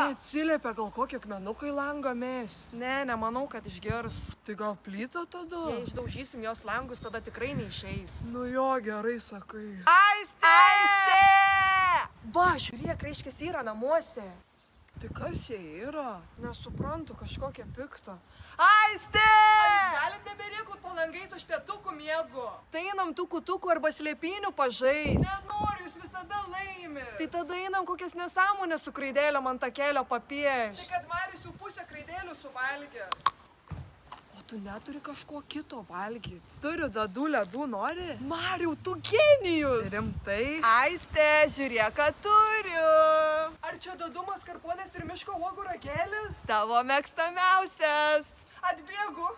Atsiliepia, gal kokį akmenuką į langą mest. Ne, nemanau, kad išgers. Tai gal plytą tada? Jei išdaužysim jos langus, tada tikrai neišeis. Nu jo, gerai sakai. Aistė! Va, žiūrėk, reiškia, yra namuose. Tai kas jie yra? Nesuprantu, kažkokia pikta. Aistė! Ar jūs galit neberėkut po langais, aš pietukų miegu? Tai einam tukų arba slėpinių pažais. Nenoriu, jūs visada laimit. Tai tada einam kokias nesąmonės su kraidėlėm ant takelio papieš. Tai kad Marius jau pusę kraidėlių suvalgė. O tu neturi kažko kito valgyti. Turiu dadų ledų, nori? Mariau, tu genijus. Rimtai? Aistė, žiūrėk, ką turiu. Ar čia dadų maskarponės ir miško uogų ragelis? Tavo mėgstamiausias. Atbėgu.